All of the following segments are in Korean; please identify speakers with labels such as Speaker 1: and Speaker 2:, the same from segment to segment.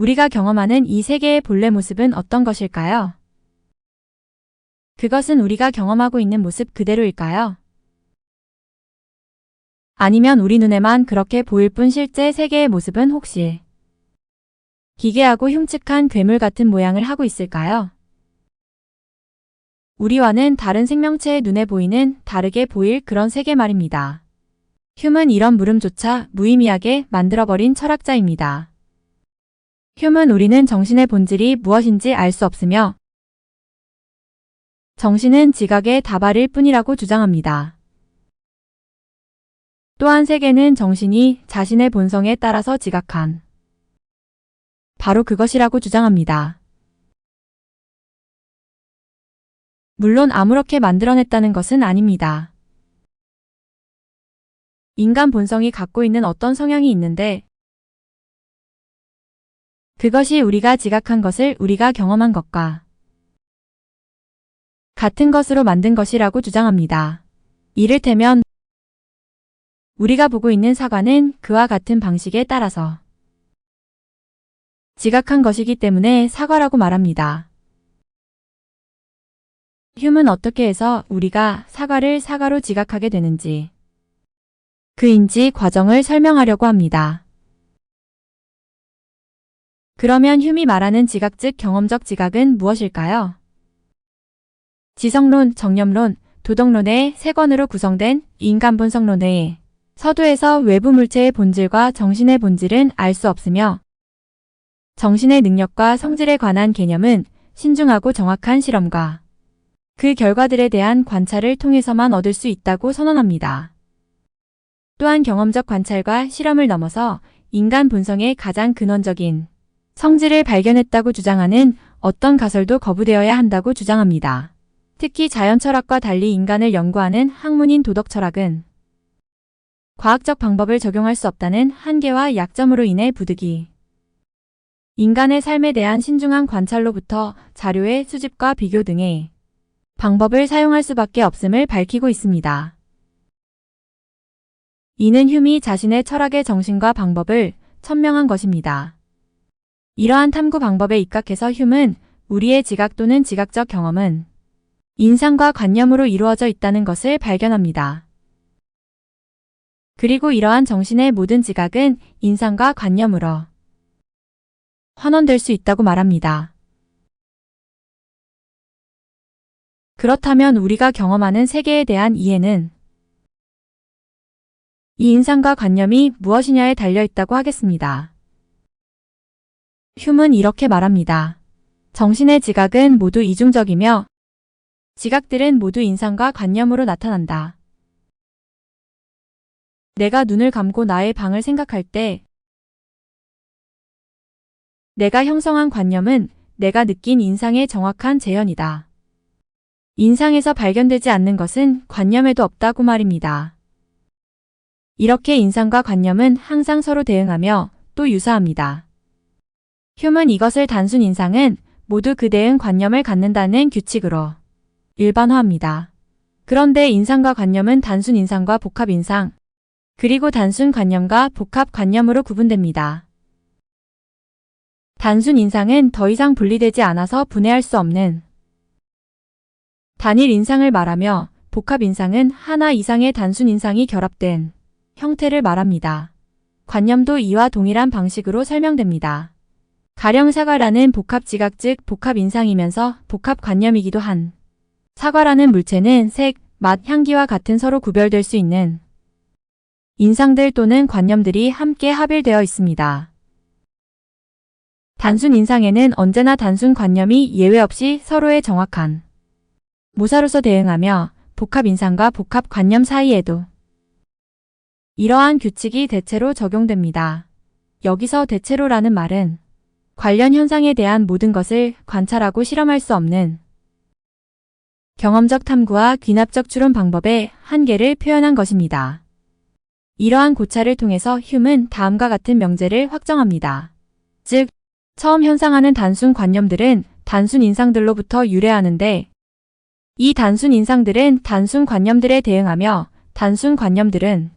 Speaker 1: 우리가 경험하는 이 세계의 본래 모습은 어떤 것일까요? 그것은 우리가 경험하고 있는 모습 그대로일까요? 아니면 우리 눈에만 그렇게 보일 뿐 실제 세계의 모습은 혹시 기괴하고 흉측한 괴물 같은 모양을 하고 있을까요? 우리와는 다른 생명체의 눈에 보이는 다르게 보일 그런 세계 말입니다. 휴은 이런 물음조차 무의미하게 만들어버린 철학자입니다. 휴은 우리는 정신의 본질이 무엇인지 알 수 없으며 정신은 지각의 다발일 뿐이라고 주장합니다. 또한 세계는 정신이 자신의 본성에 따라서 지각한 바로 그것이라고 주장합니다. 물론 아무렇게 만들어냈다는 것은 아닙니다. 인간 본성이 갖고 있는 어떤 성향이 있는데 그것이 우리가 지각한 것을 우리가 경험한 것과 같은 것으로 만든 것이라고 주장합니다. 이를테면 우리가 보고 있는 사과는 그와 같은 방식에 따라서 지각한 것이기 때문에 사과라고 말합니다. 휴은 어떻게 해서 우리가 사과를 사과로 지각하게 되는지 그 인지 과정을 설명하려고 합니다. 그러면 휴이 말하는 지각 즉 경험적 지각은 무엇일까요? 지성론, 정념론, 도덕론의 세 권으로 구성된 인간본성론의 서두에서 외부 물체의 본질과 정신의 본질은 알 수 없으며 정신의 능력과 성질에 관한 개념은 신중하고 정확한 실험과 그 결과들에 대한 관찰을 통해서만 얻을 수 있다고 선언합니다. 또한 경험적 관찰과 실험을 넘어서 인간 본성의 가장 근원적인 성질을 발견했다고 주장하는 어떤 가설도 거부되어야 한다고 주장합니다. 특히 자연철학과 달리 인간을 연구하는 학문인 도덕철학은 과학적 방법을 적용할 수 없다는 한계와 약점으로 인해 부득이 인간의 삶에 대한 신중한 관찰로부터 자료의 수집과 비교 등의 방법을 사용할 수밖에 없음을 밝히고 있습니다. 이는 휴이 자신의 철학의 정신과 방법을 천명한 것입니다. 이러한 탐구 방법에 입각해서 휴은 우리의 지각 또는 지각적 경험은 인상과 관념으로 이루어져 있다는 것을 발견합니다. 그리고 이러한 정신의 모든 지각은 인상과 관념으로 환원될 수 있다고 말합니다. 그렇다면 우리가 경험하는 세계에 대한 이해는 이 인상과 관념이 무엇이냐에 달려있다고 하겠습니다. 휴은 이렇게 말합니다. 정신의 지각은 모두 이중적이며 지각들은 모두 인상과 관념으로 나타난다. 내가 눈을 감고 나의 방을 생각할 때 내가 형성한 관념은 내가 느낀 인상의 정확한 재현이다. 인상에서 발견되지 않는 것은 관념에도 없다고 말입니다. 이렇게 인상과 관념은 항상 서로 대응하며 또 유사합니다. 휴은 이것을 단순 인상은 모두 그 대응 관념을 갖는다는 규칙으로 일반화합니다. 그런데 인상과 관념은 단순 인상과 복합 인상, 그리고 단순 관념과 복합 관념으로 구분됩니다. 단순 인상은 더 이상 분리되지 않아서 분해할 수 없는 단일 인상을 말하며 복합 인상은 하나 이상의 단순 인상이 결합된 형태를 말합니다. 관념도 이와 동일한 방식으로 설명됩니다. 가령 사과라는 복합 지각 즉 복합 인상이면서 복합 관념이기도 한 사과라는 물체는 색, 맛, 향기와 같은 서로 구별될 수 있는 인상들 또는 관념들이 함께 합일되어 있습니다. 단순 인상에는 언제나 단순 관념이 예외 없이 서로의 정확한 모사로서 대응하며 복합 인상과 복합 관념 사이에도 이러한 규칙이 대체로 적용됩니다. 여기서 대체로라는 말은 관련 현상에 대한 모든 것을 관찰하고 실험할 수 없는 경험적 탐구와 귀납적 추론 방법의 한계를 표현한 것입니다. 이러한 고찰을 통해서 휴은 다음과 같은 명제를 확정합니다. 즉, 처음 현상하는 단순 관념들은 단순 인상들로부터 유래하는데 이 단순 인상들은 단순 관념들에 대응하며 단순 관념들은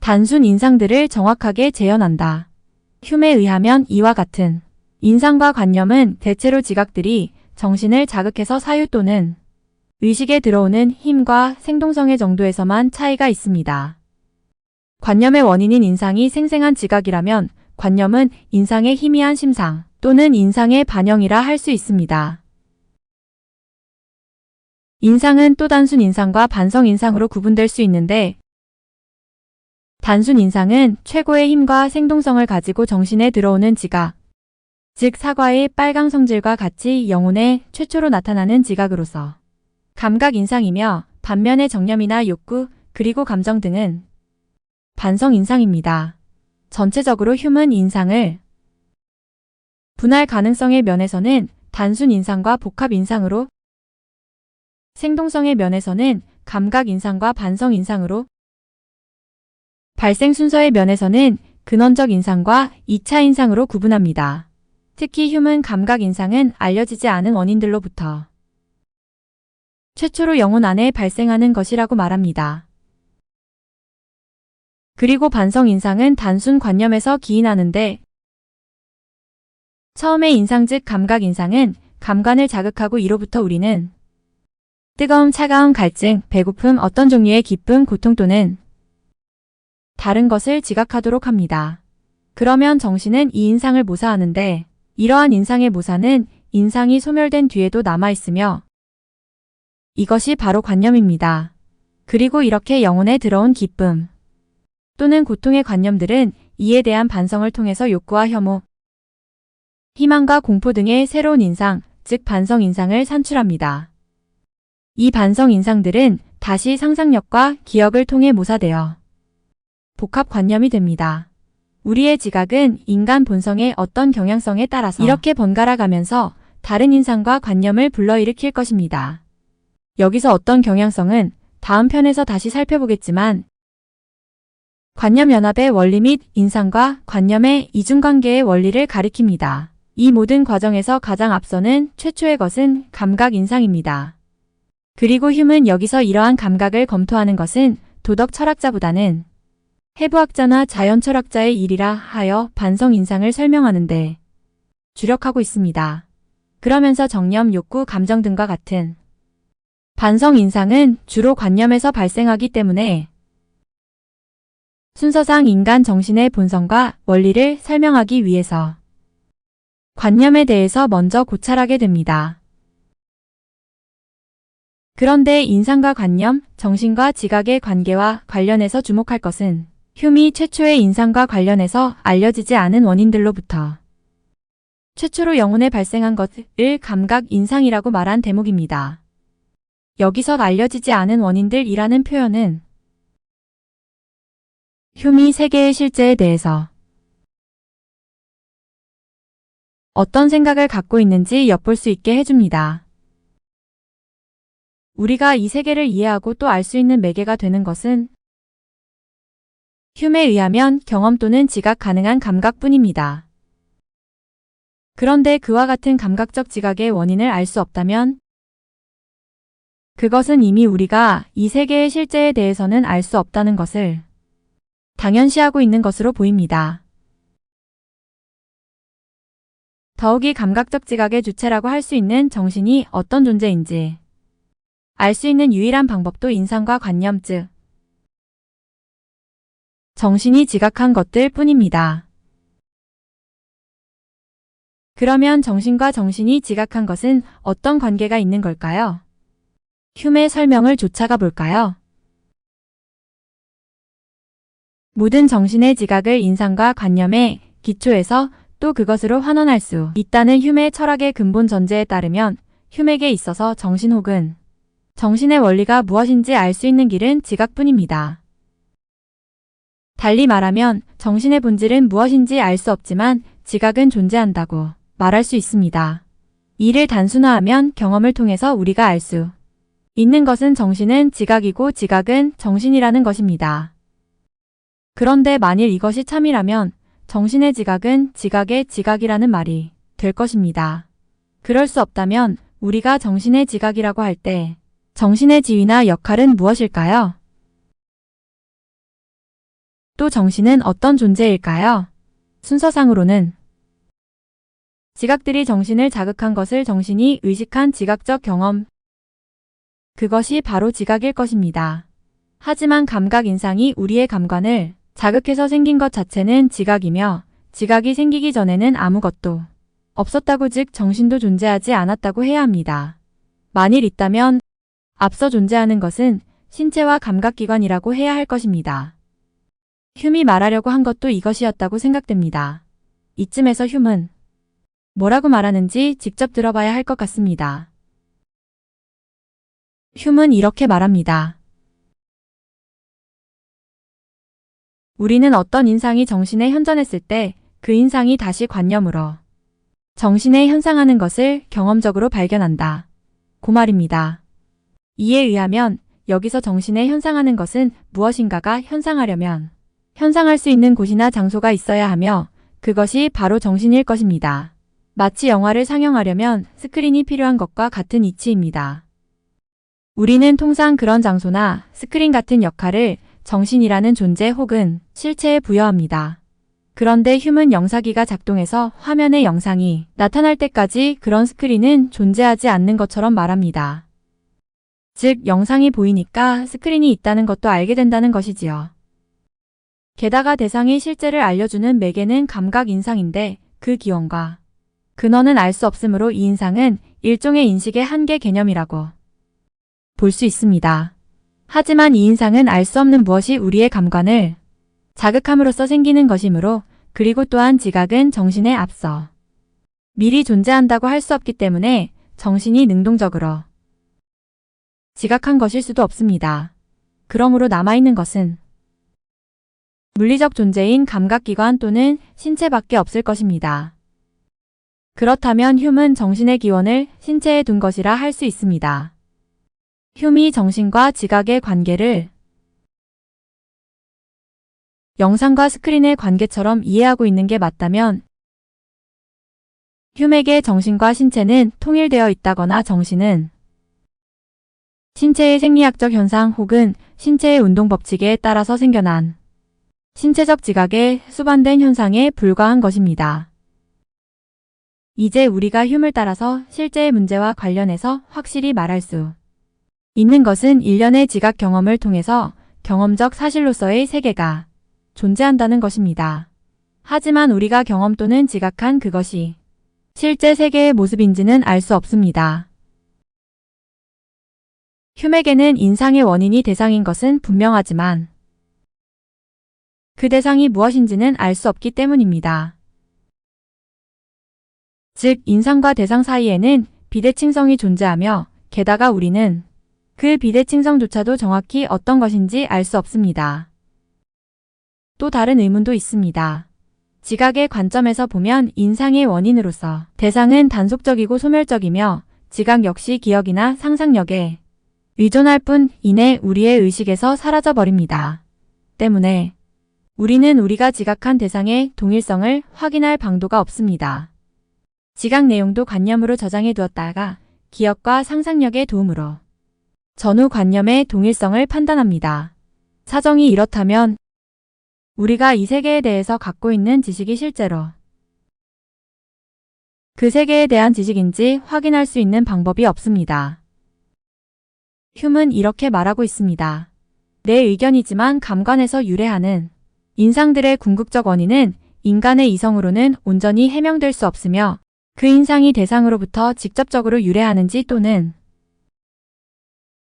Speaker 1: 단순 인상들을 정확하게 재현한다. 흉에 의하면 이와 같은 인상과 관념은 대체로 지각들이 정신을 자극해서 사유 또는 의식에 들어오는 힘과 생동성의 정도에서만 차이가 있습니다. 관념의 원인인 인상이 생생한 지각이라면 관념은 인상의 희미한 심상 또는 인상의 반영이라 할 수 있습니다. 인상은 또 단순 인상과 반성 인상으로 구분될 수 있는데 단순 인상은 최고의 힘과 생동성을 가지고 정신에 들어오는 지각, 즉 사과의 빨강 성질과 같이 영혼에 최초로 나타나는 지각으로서 감각 인상이며 반면에 정념이나 욕구, 그리고 감정 등은 반성 인상입니다. 전체적으로 휴먼 인상을 분할 가능성의 면에서는 단순 인상과 복합 인상으로, 생동성의 면에서는 감각 인상과 반성 인상으로, 발생 순서의 면에서는 근원적 인상과 2차 인상으로 구분합니다. 특히 휴먼 감각 인상은 알려지지 않은 원인들로부터 최초로 영혼 안에 발생하는 것이라고 말합니다. 그리고 반성 인상은 단순 관념에서 기인하는데 처음의 인상 즉 감각 인상은 감관을 자극하고 이로부터 우리는 뜨거움, 차가움, 갈증, 배고픔, 어떤 종류의 기쁨, 고통 또는 다른 것을 지각하도록 합니다. 그러면 정신은 이 인상을 모사하는데 이러한 인상의 모사는 인상이 소멸된 뒤에도 남아있으며 이것이 바로 관념입니다. 그리고 이렇게 영혼에 들어온 기쁨 또는 고통의 관념들은 이에 대한 반성을 통해서 욕구와 혐오, 희망과 공포 등의 새로운 인상, 즉 반성 인상을 산출합니다. 이 반성 인상들은 다시 상상력과 기억을 통해 모사되어 복합 관념이 됩니다. 우리의 지각은 인간 본성의 어떤 경향성에 따라서 이렇게 번갈아 가면서 다른 인상과 관념을 불러일으킬 것입니다. 여기서 어떤 경향성은 다음 편에서 다시 살펴보겠지만 관념연합의 원리 및 인상과 관념의 이중관계의 원리를 가리킵니다. 이 모든 과정에서 가장 앞서는 최초의 것은 감각 인상입니다. 그리고 휴먼은 여기서 이러한 감각을 검토하는 것은 도덕 철학자보다는 해부학자나 자연철학자의 일이라 하여 반성 인상을 설명하는데 주력하고 있습니다. 그러면서 정념, 욕구, 감정 등과 같은 반성 인상은 주로 관념에서 발생하기 때문에 순서상 인간 정신의 본성과 원리를 설명하기 위해서 관념에 대해서 먼저 고찰하게 됩니다. 그런데 인상과 관념, 정신과 지각의 관계와 관련해서 주목할 것은 휴미 최초의 인상과 관련해서 알려지지 않은 원인들로부터 최초로 영혼에 발생한 것을 감각 인상이라고 말한 대목입니다. 여기서 알려지지 않은 원인들이라는 표현은 휴미 세계의 실제에 대해서 어떤 생각을 갖고 있는지 엿볼 수 있게 해줍니다. 우리가 이 세계를 이해하고 또 알 수 있는 매개가 되는 것은 휴메에 의하면 경험 또는 지각 가능한 감각뿐입니다. 그런데 그와 같은 감각적 지각의 원인을 알 수 없다면 그것은 이미 우리가 이 세계의 실제에 대해서는 알 수 없다는 것을 당연시하고 있는 것으로 보입니다. 더욱이 감각적 지각의 주체라고 할 수 있는 정신이 어떤 존재인지 알 수 있는 유일한 방법도 인상과 관념 즉 정신이 지각한 것들 뿐입니다. 그러면 정신과 정신이 지각한 것은 어떤 관계가 있는 걸까요? 휴메의 설명을 쫓아가 볼까요? 모든 정신의 지각을 인상과 관념의 기초에서 또 그것으로 환원할 수 있다는 휴메의 철학의 근본 전제에 따르면 휴메에게 있어서 정신 혹은 정신의 원리가 무엇인지 알 수 있는 길은 지각뿐입니다. 달리 말하면 정신의 본질은 무엇인지 알 수 없지만 지각은 존재한다고 말할 수 있습니다. 이를 단순화하면 경험을 통해서 우리가 알 수 있는 것은 정신은 지각이고 지각은 정신이라는 것입니다. 그런데 만일 이것이 참이라면 정신의 지각은 지각의 지각이라는 말이 될 것입니다. 그럴 수 없다면 우리가 정신의 지각이라고 할 때 정신의 지위나 역할은 무엇일까요? 또 정신은 어떤 존재일까요? 순서상으로는 지각들이 정신을 자극한 것을 정신이 의식한 지각적 경험, 그것이 바로 지각일 것입니다. 하지만 감각 인상이 우리의 감관을 자극해서 생긴 것 자체는 지각이며 지각이 생기기 전에는 아무것도 없었다고, 즉 정신도 존재하지 않았다고 해야 합니다. 만일 있다면 앞서 존재하는 것은 신체와 감각기관이라고 해야 할 것입니다. 흉이 말하려고 한 것도 이것이었다고 생각됩니다. 이쯤에서 흉은 뭐라고 말하는지 직접 들어봐야 할 것 같습니다. 흉은 이렇게 말합니다. 우리는 어떤 인상이 정신에 현존했을 때 그 인상이 다시 관념으로 정신에 현상하는 것을 경험적으로 발견한다. 그 말입니다. 이에 의하면 여기서 정신에 현상하는 것은 무엇인가가 현상하려면 현상할 수 있는 곳이나 장소가 있어야 하며 그것이 바로 정신일 것입니다. 마치 영화를 상영하려면 스크린이 필요한 것과 같은 이치입니다. 우리는 통상 그런 장소나 스크린 같은 역할을 정신이라는 존재 혹은 실체에 부여합니다. 그런데 휴먼 영사기가 작동해서 화면에 영상이 나타날 때까지 그런 스크린은 존재하지 않는 것처럼 말합니다. 즉 영상이 보이니까 스크린이 있다는 것도 알게 된다는 것이지요. 게다가 대상이 실제를 알려주는 매개는 감각 인상인데 그 기원과 근원은 알 수 없으므로 이 인상은 일종의 인식의 한계 개념이라고 볼 수 있습니다. 하지만 이 인상은 알 수 없는 무엇이 우리의 감관을 자극함으로써 생기는 것이므로, 그리고 또한 지각은 정신에 앞서 미리 존재한다고 할 수 없기 때문에 정신이 능동적으로 지각한 것일 수도 없습니다. 그러므로 남아있는 것은 물리적 존재인 감각기관 또는 신체밖에 없을 것입니다. 그렇다면 흉은 정신의 기원을 신체에 둔 것이라 할 수 있습니다. 흉이 정신과 지각의 관계를 영상과 스크린의 관계처럼 이해하고 있는 게 맞다면 흉에게 정신과 신체는 통일되어 있다거나 정신은 신체의 생리학적 현상 혹은 신체의 운동 법칙에 따라서 생겨난 신체적 지각의 수반된 현상에 불과한 것입니다. 이제 우리가 흉을 따라서 실제의 문제와 관련해서 확실히 말할 수 있는 것은 일련의 지각 경험을 통해서 경험적 사실로서의 세계가 존재한다는 것입니다. 하지만 우리가 경험 또는 지각한 그것이 실제 세계의 모습인지는 알 수 없습니다. 흉에게는 인상의 원인이 대상인 것은 분명하지만 그 대상이 무엇인지는 알 수 없기 때문입니다. 즉 인상과 대상 사이에는 비대칭성이 존재하며 게다가 우리는 그 비대칭성조차도 정확히 어떤 것인지 알 수 없습니다. 또 다른 의문도 있습니다. 지각의 관점에서 보면 인상의 원인으로서 대상은 단속적이고 소멸적이며 지각 역시 기억이나 상상력에 의존할 뿐 이내 우리의 의식에서 사라져버립니다. 때문에 우리는 우리가 지각한 대상의 동일성을 확인할 방도가 없습니다. 지각 내용도 관념으로 저장해 두었다가 기억과 상상력의 도움으로 전후 관념의 동일성을 판단합니다. 사정이 이렇다면 우리가 이 세계에 대해서 갖고 있는 지식이 실제로 그 세계에 대한 지식인지 확인할 수 있는 방법이 없습니다. 흉은 이렇게 말하고 있습니다. 내 의견이지만 감관에서 유래하는 인상들의 궁극적 원인은 인간의 이성으로는 온전히 해명될 수 없으며 그 인상이 대상으로부터 직접적으로 유래하는지 또는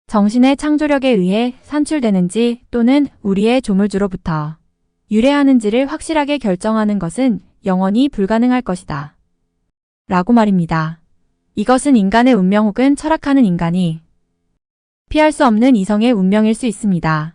Speaker 1: 정신의 창조력에 의해 산출되는지 또는 우리의 조물주로부터 유래하는지를 확실하게 결정하는 것은 영원히 불가능할 것이다. 라고 말입니다. 이것은 인간의 운명 혹은 철학하는 인간이 피할 수 없는 이성의 운명일 수 있습니다.